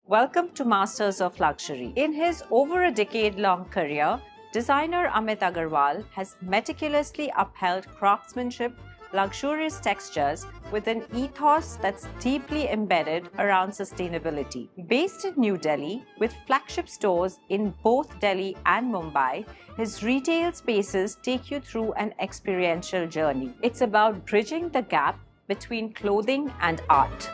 Welcome to Masters of Luxury. In his over a decade-long career, designer Amit Aggarwal has meticulously upheld craftsmanship, luxurious textures with an ethos that's deeply embedded around sustainability. Based in New Delhi, with flagship stores in both Delhi and Mumbai, his retail spaces take you through an experiential journey. It's about bridging the gap between clothing and art.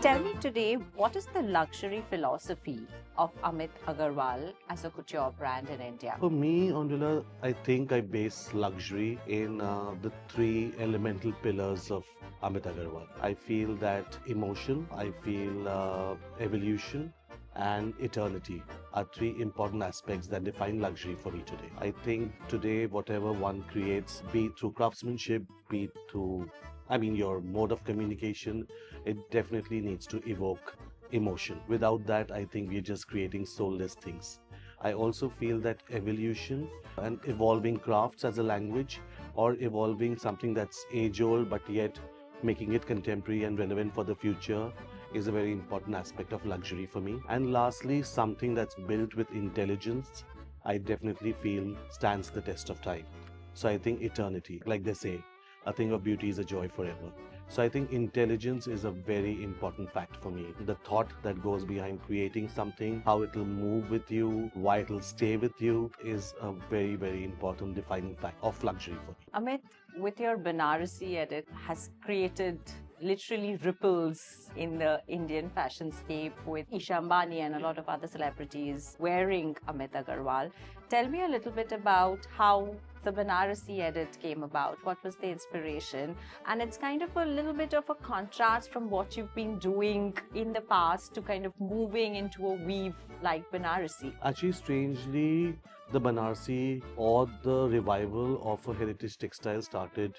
Tell me today, what is the luxury philosophy of Amit Aggarwal as a couture brand in India? For me, Ondula, I think I base luxury in the three elemental pillars of Amit Aggarwal. I feel that emotion, I feel evolution, and eternity are three important aspects that define luxury for me today. I think today, whatever one creates, be it through craftsmanship, be it through your mode of communication, it definitely needs to evoke emotion. Without that, I think we're just creating soulless things. I also feel that evolution and evolving crafts as a language or evolving something that's age old but yet making it contemporary and relevant for the future is a very important aspect of luxury for me. And lastly, something that's built with intelligence, I definitely feel stands the test of time. So I think eternity, like they say, a thing of beauty is a joy forever. So I think intelligence is a very important fact for me. The thought that goes behind creating something, how it will move with you, why it will stay with you is a very, very important defining fact of luxury for me. Amit, with your Banarasi edit, has created literally ripples in the Indian fashion scape with Isha Ambani and a lot of other celebrities wearing Amit Aggarwal. Tell me a little bit about how the Banarasi edit came about. What was the inspiration? And it's kind of a little bit of a contrast from what you've been doing in the past to kind of moving into a weave like Banarasi. Actually, strangely, the Banarsi or the revival of a heritage textile started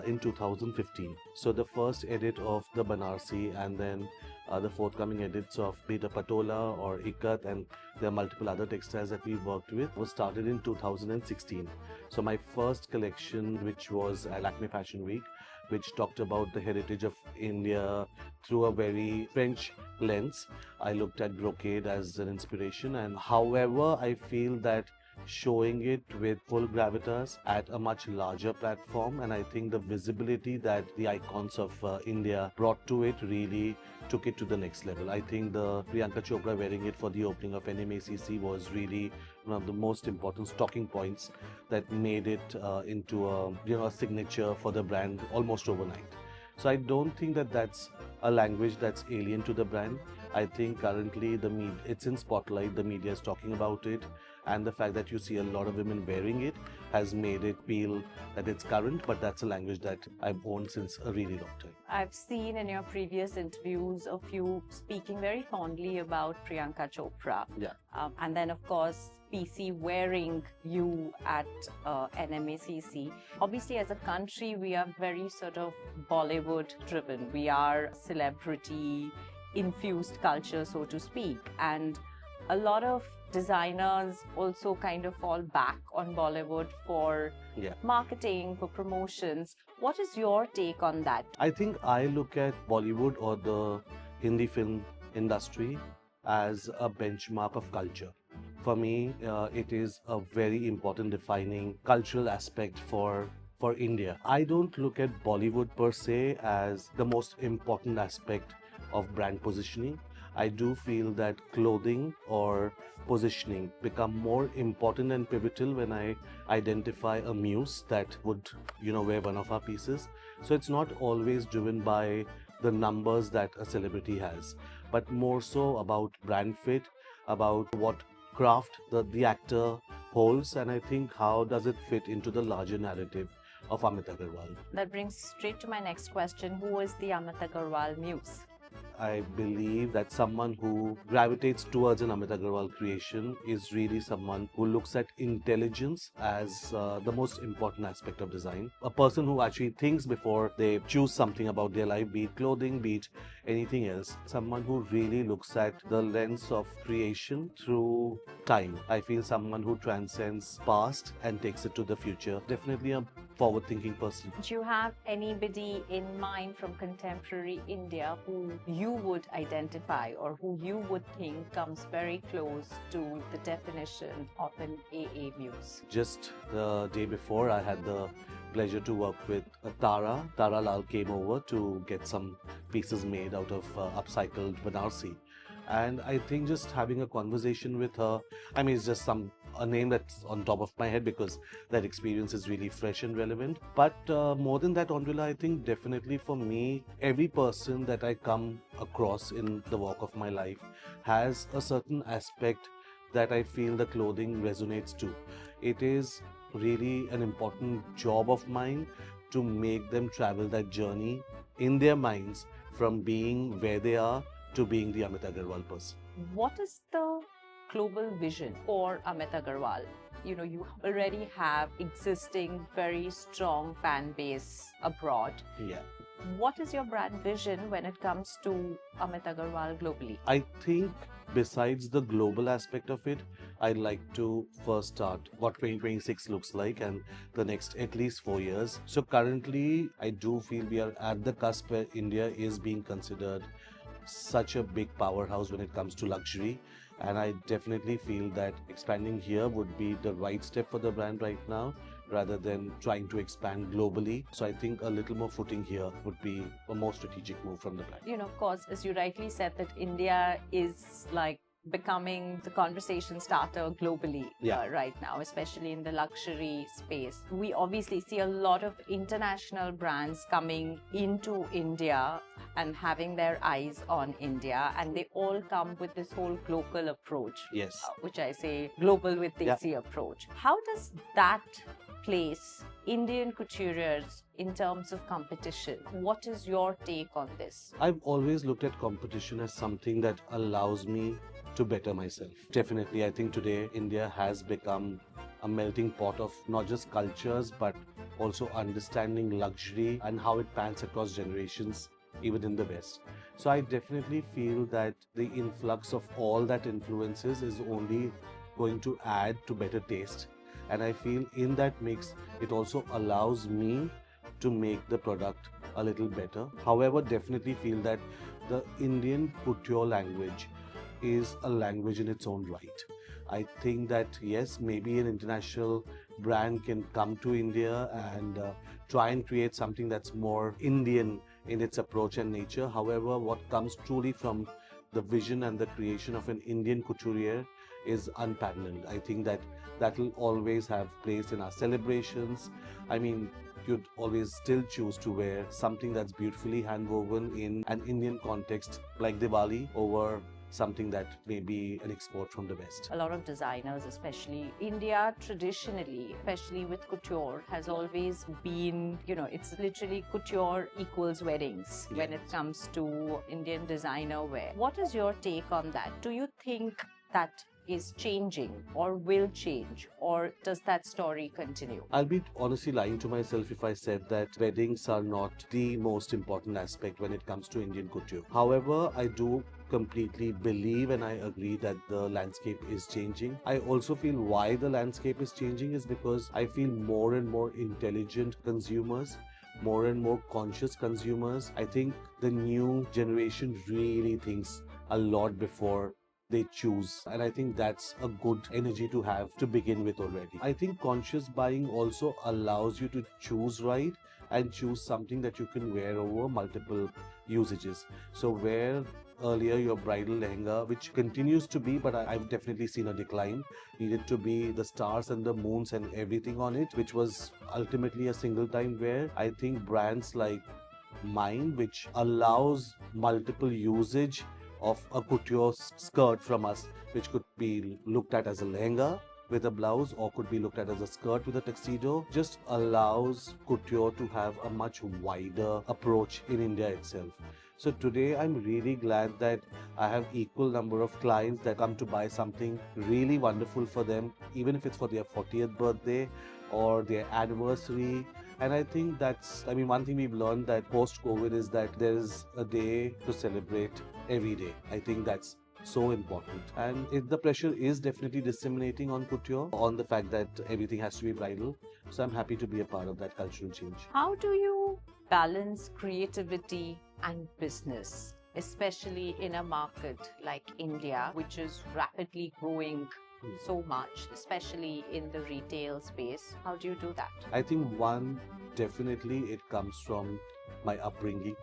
in 2015. So the first edit of the Banarsi and then the forthcoming edits of Beta Patola or Ikat, and there are multiple other textiles that we worked with, was started in 2016. So my first collection, which was at Lakme Fashion Week, which talked about the heritage of India through a very French lens. I looked at brocade as an inspiration, and however, I feel that showing it with full gravitas at a much larger platform, and I think the visibility that the icons of India brought to it really took it to the next level. I think the Priyanka Chopra wearing it for the opening of NMACC was really one of the most important talking points that made it into a signature for the brand almost overnight. So I don't think that that's a language that's alien to the brand. I think currently it's in spotlight, the media is talking about it, and the fact that you see a lot of women wearing it has made it feel that it's current, but that's a language that I've owned since a really long time. I've seen in your previous interviews of you speaking very fondly about Priyanka Chopra. Yeah. And then, of course, PC wearing you at NMACC. Obviously, as a country, we are very sort of Bollywood driven. We are celebrity infused culture, so to speak. And a lot of designers also kind of fall back on Bollywood for marketing, for promotions. What is your take on that? I think I look at Bollywood or the Hindi film industry as a benchmark of culture. For me, it is a very important defining cultural aspect for India. I don't look at Bollywood per se as the most important aspect of brand positioning. I do feel that clothing or positioning become more important and pivotal when I identify a muse that would, wear one of our pieces. So it's not always driven by the numbers that a celebrity has, but more so about brand fit, about what craft the actor holds, and I think how does it fit into the larger narrative of Amit Aggarwal. That brings straight to my next question. Who is the Amit Aggarwal muse? I believe that someone who gravitates towards an Amit Aggarwal creation is really someone who looks at intelligence as the most important aspect of design. A person who actually thinks before they choose something about their life, be it clothing, be it anything else. Someone who really looks at the lens of creation through time. I feel someone who transcends past and takes it to the future. Definitely a forward-thinking person. Do you have anybody in mind from contemporary India who you would identify or who you would think comes very close to the definition of an AA muse? Just the day before, I had the pleasure to work with Tara. Tara Lal came over to get some pieces made out of upcycled Banarsi. And I think just having a conversation with her, I mean, it's just a name that's on top of my head because that experience is really fresh and relevant. But more than that, Andrila, I think definitely for me, every person that I come across in the walk of my life has a certain aspect that I feel the clothing resonates to. It is really an important job of mine to make them travel that journey in their minds from being where they are to being the Amit Aggarwal person. What is the global vision for Amit Aggarwal? You know, you already have existing very strong fan base abroad. Yeah. What is your brand vision when it comes to Amit Aggarwal globally? I think besides the global aspect of it, I'd like to first start what 2026 looks like and the next at least 4 years. So currently, I do feel we are at the cusp where India is being considered such a big powerhouse when it comes to luxury, and I definitely feel that expanding here would be the right step for the brand right now rather than trying to expand globally. So I think a little more footing here would be a more strategic move from the brand. You know, of course, as you rightly said, that India is like becoming the conversation starter globally right now, especially in the luxury space. We obviously see a lot of international brands coming into India and having their eyes on India, and they all come with this whole global approach. Yes. Which I say global with Desi approach. How does that place Indian couturiers in terms of competition? What is your take on this? I've always looked at competition as something that allows me to better myself. Definitely, I think today India has become a melting pot of not just cultures but also understanding luxury and how it pans across generations, even in the West. So I definitely feel that the influx of all that influences is only going to add to better taste. And I feel in that mix, it also allows me to make the product a little better. However, definitely feel that the Indian couture language is a language in its own right. I think that yes, maybe an international brand can come to India and try and create something that's more Indian in its approach and nature. However, what comes truly from the vision and the creation of an Indian couturier is unparalleled. I think that that will always have place in our celebrations. I mean, you'd always still choose to wear something that's beautifully handwoven in an Indian context like Diwali over something that may be an export from the West. A lot of designers, especially India traditionally, especially with couture, has always been, you know, it's literally couture equals weddings when it comes to Indian designer wear. What is your take on that? Do you think that is changing or will change, or does that story continue? I'll be honestly lying to myself if I said that weddings are not the most important aspect when it comes to Indian couture. However, I do completely believe and I agree that the landscape is changing. I also feel why the landscape is changing is because I feel more and more intelligent consumers, more and more conscious consumers. I think the new generation really thinks a lot before they choose, and I think that's a good energy to have to begin with already. I think conscious buying also allows you to choose right and choose something that you can wear over multiple usages. So where earlier your bridal lehenga, which continues to be, but I've definitely seen a decline, needed to be the stars and the moons and everything on it, which was ultimately a single time wear. I think brands like mine, which allows multiple usage of a couture skirt from us, which could be looked at as a lehenga with a blouse or could be looked at as a skirt with a tuxedo, just allows couture to have a much wider approach in India itself. So today I'm really glad that I have equal number of clients that come to buy something really wonderful for them, even if it's for their 40th birthday or their anniversary. And I think that's, I mean, one thing we've learned that post-COVID is that there is a day to celebrate every day. I think that's so important. And the pressure is definitely disseminating on couture, on the fact that everything has to be bridal. So I'm happy to be a part of that cultural change. How do you balance creativity and business, especially in a market like India, which is rapidly growing so much, especially in the retail space? How do you do that? I think one, definitely it comes from my upbringing.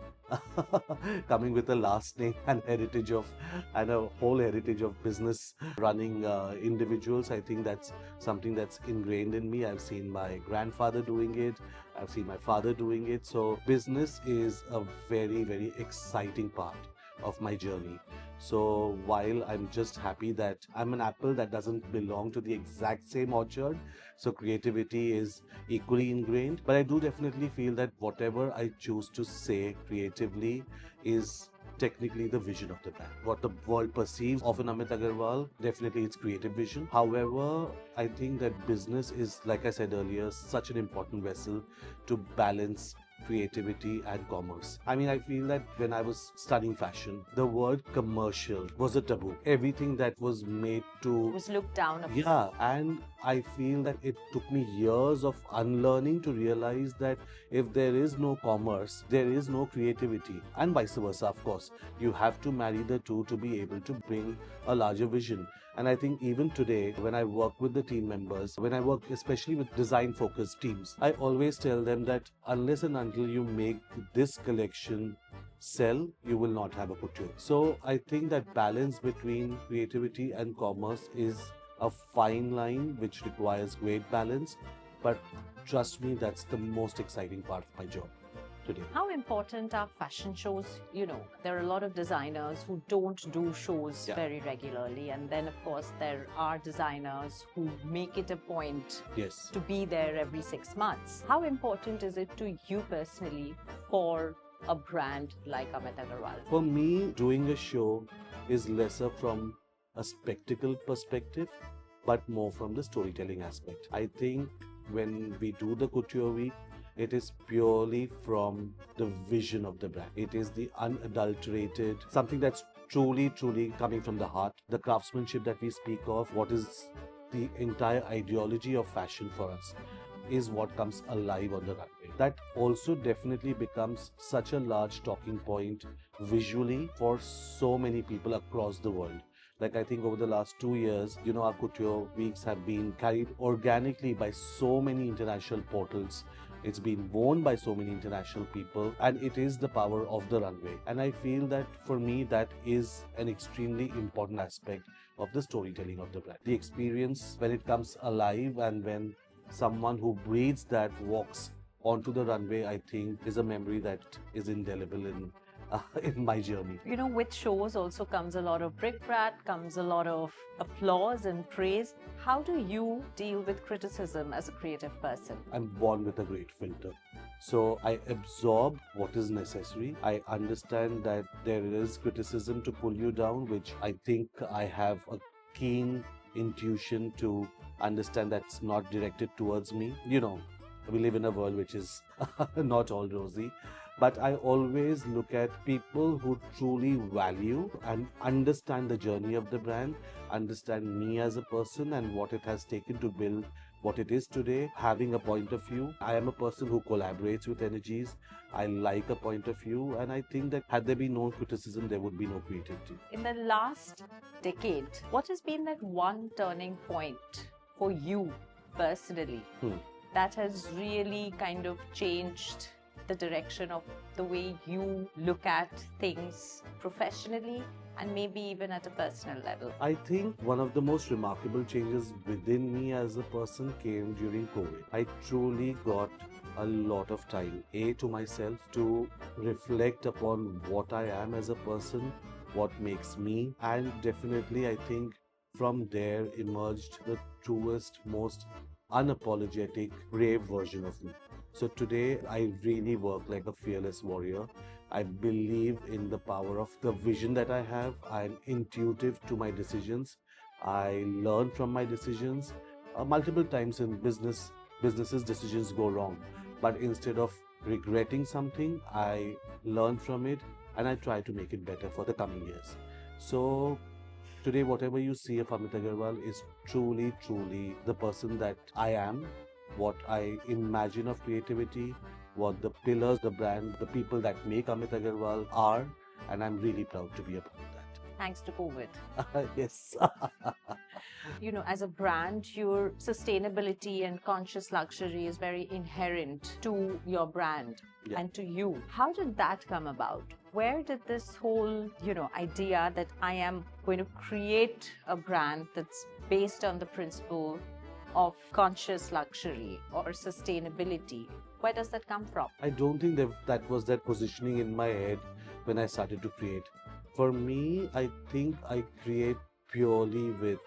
Coming with a last name and a whole heritage of business running individuals. I think that's something that's ingrained in me. I've seen my grandfather doing it, I've seen my father doing it. So business is a very, very exciting part of my journey. So while I'm just happy that I'm an apple that doesn't belong to the exact same orchard, so creativity is equally ingrained, but I do definitely feel that whatever I choose to say creatively is technically the vision of the brand. What the world perceives of an Amit Aggarwal, definitely it's creative vision. However, I think that business is, like I said earlier, such an important vessel to balance creativity and commerce. I mean, I feel that when I was studying fashion, the word commercial was a taboo. Everything that was made to Was looked down upon. yeah, and I feel that it took me years of unlearning to realize that if there is no commerce, there is no creativity, and vice versa, of course. You have to marry the two to be able to bring a larger vision. And I think even today, when I work with the team members, when I work especially with design focused teams, I always tell them that unless and until you make this collection sell, you will not have a couture. So I think that balance between creativity and commerce is a fine line which requires great balance. But trust me, that's the most exciting part of my job today. How important are fashion shows? You know, there are a lot of designers who don't do shows very regularly. And then, of course, there are designers who make it a point Yes. to be there every 6 months. How important is it to you personally for a brand like Amit Aggarwal? For me, doing a show is lesser from a spectacle perspective, but more from the storytelling aspect. I think when we do the Couture Week, it is purely from the vision of the brand. It is the unadulterated, something that's truly, truly coming from the heart. The craftsmanship that we speak of, what is the entire ideology of fashion for us, is what comes alive on the runway. That also definitely becomes such a large talking point visually for so many people across the world. Like, I think over the last 2 years, our couture weeks have been carried organically by so many international portals. It's been worn by so many international people, and it is the power of the runway. And I feel that for me, that is an extremely important aspect of the storytelling of the brand. The experience when it comes alive and when someone who breathes that walks onto the runway, I think, is a memory that is indelible in my journey. You know, with shows also comes a lot of bric-brac, comes a lot of applause and praise. How do you deal with criticism as a creative person? I'm born with a great filter. So I absorb what is necessary. I understand that there is criticism to pull you down, which I think I have a keen intuition to understand that's not directed towards me. We live in a world which is not all rosy. But I always look at people who truly value and understand the journey of the brand, understand me as a person and what it has taken to build what it is today, having a point of view. I am a person who collaborates with energies. I like a point of view, and I think that had there been no criticism, there would be no creativity. In the last decade, what has been that one turning point for you personally that has really kind of changed the direction of the way you look at things professionally and maybe even at a personal level? I think one of the most remarkable changes within me as a person came during COVID. I truly got a lot of time, to myself, to reflect upon what I am as a person, what makes me, and definitely I think from there emerged the truest, most unapologetic, brave version of me. So today, I really work like a fearless warrior. I believe in the power of the vision that I have. I'm intuitive to my decisions. I learn from my decisions. Multiple times in businesses decisions go wrong. But instead of regretting something, I learn from it and I try to make it better for the coming years. So Today, whatever you see of Amit Aggarwal is truly, truly the person that I am, what I imagine of creativity, what the pillars, the brand, the people that make Amit Aggarwal are, and I'm really proud to be a part of Thanks to COVID. that. Yes. As a brand, your sustainability and conscious luxury is very inherent to your brand Yeah. and to you. How did that come about? Where did this whole, idea that I am going to create a brand that's based on the principle of conscious luxury or sustainability, where does that come from? I don't think that was that positioning in my head when I started to create. For me, I think I create purely with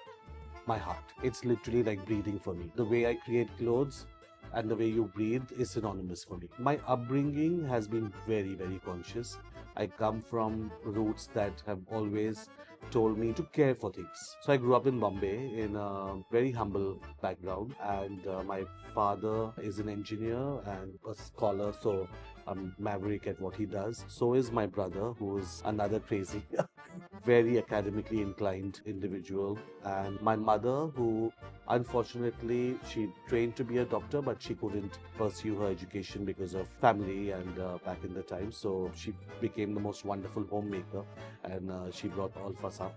my heart. It's literally like breathing for me. The way I create clothes and the way you breathe is synonymous for me. My upbringing has been very, very conscious. I come from roots that have always told me to care for things. So I grew up in Bombay in a very humble background, and my father is an engineer and a scholar, so I'm maverick at what he does. So is my brother, who is another crazy, very academically inclined individual, and my mother, who unfortunately she trained to be a doctor, but she couldn't pursue her education because of family and back in the time. So she became the most wonderful homemaker, and she brought all of us up.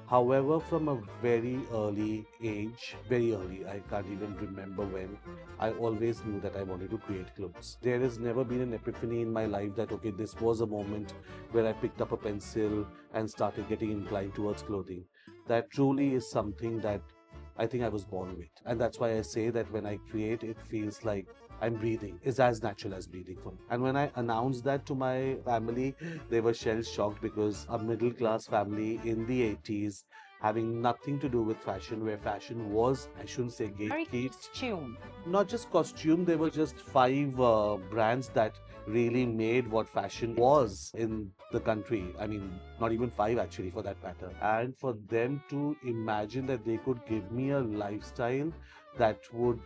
However, from a very early age, very early, I can't even remember when, I always knew that I wanted to create clothes. There has never been an epiphany in my life that, okay, this was a moment where I picked up a pencil and started getting inclined towards clothing. That truly is something that I think I was born with. And that's why I say that when I create, it feels like I'm breathing. It's as natural as breathing for me. And when I announced that to my family, they were shell shocked, because a middle class family in the 80s, having nothing to do with fashion, where fashion was, I shouldn't say Very gatekeep, costume. not just costume, there were just five brands that really made what fashion was in the country. I mean, not even five actually, for that matter. And for them to imagine that they could give me a lifestyle that would,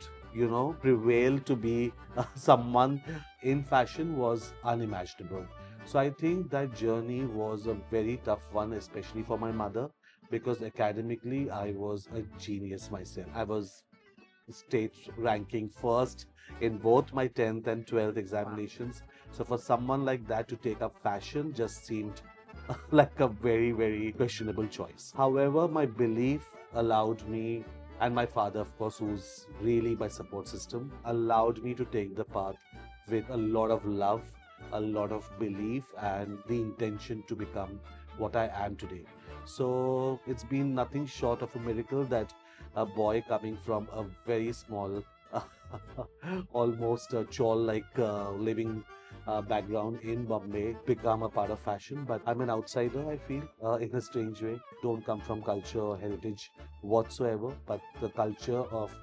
prevail to be someone in fashion was unimaginable. So I think that journey was a very tough one, especially for my mother, because academically I was a genius myself. I was state ranking first in both my 10th and 12th examinations. So for someone like that to take up fashion just seemed like a very, very questionable choice. However, my belief allowed me, and my father, of course, who's really my support system, allowed me to take the path with a lot of love, a lot of belief, and the intention to become what I am today. So it's been nothing short of a miracle that a boy coming from a very small, almost a chawl-like living background in Bombay become a part of fashion. But I'm an outsider, I feel, in a strange way. Don't come from culture or heritage whatsoever, but the culture of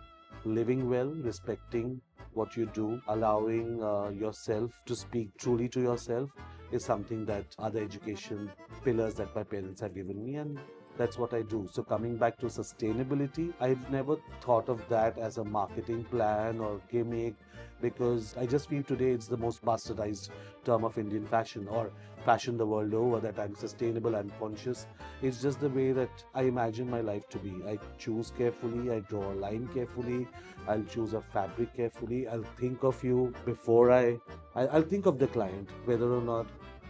living well, respecting what you do, allowing yourself to speak truly to yourself is something that other education pillars that my parents have given me, and that's what I do. So coming back to sustainability, I've never thought of that as a marketing plan or gimmick, because I just feel today it's the most bastardized term of Indian fashion, or fashion the world over, that I'm sustainable and conscious. It's just the way that I imagine my life to be. I choose carefully, I draw a line carefully, I'll choose a fabric carefully, I'll think of you before I'll think of the client, whether or not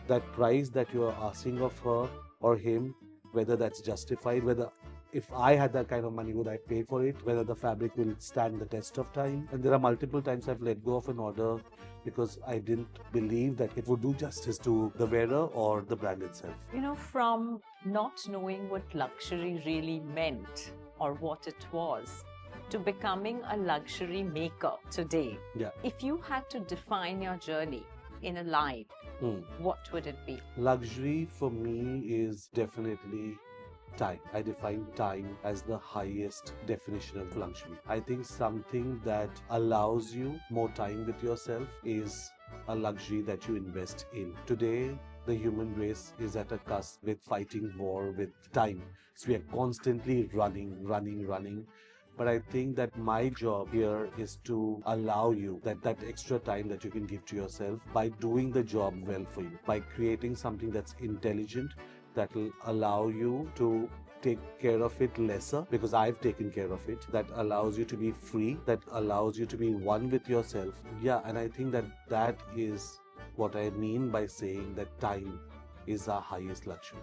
that price that you are asking of her or him, whether that's justified, whether if I had that kind of money, would I pay for it, whether the fabric will stand the test of time. And there are multiple times I've let go of an order because I didn't believe that it would do justice to the wearer or the brand itself. From not knowing what luxury really meant or what it was, to becoming a luxury maker today. Yeah. If you had to define your journey in a line, what would it be? Luxury for me is definitely time. I define time as the highest definition of luxury. I think something that allows you more time with yourself is a luxury that you invest in. Today, the human race is at a cusp with fighting war with time. So we are constantly running. But I think that my job here is to allow you that extra time that you can give to yourself by doing the job well for you, by creating something that's intelligent, that will allow you to take care of it lesser, because I've taken care of it, that allows you to be free, that allows you to be one with yourself. Yeah, and I think that that is what I mean by saying that time is our highest luxury.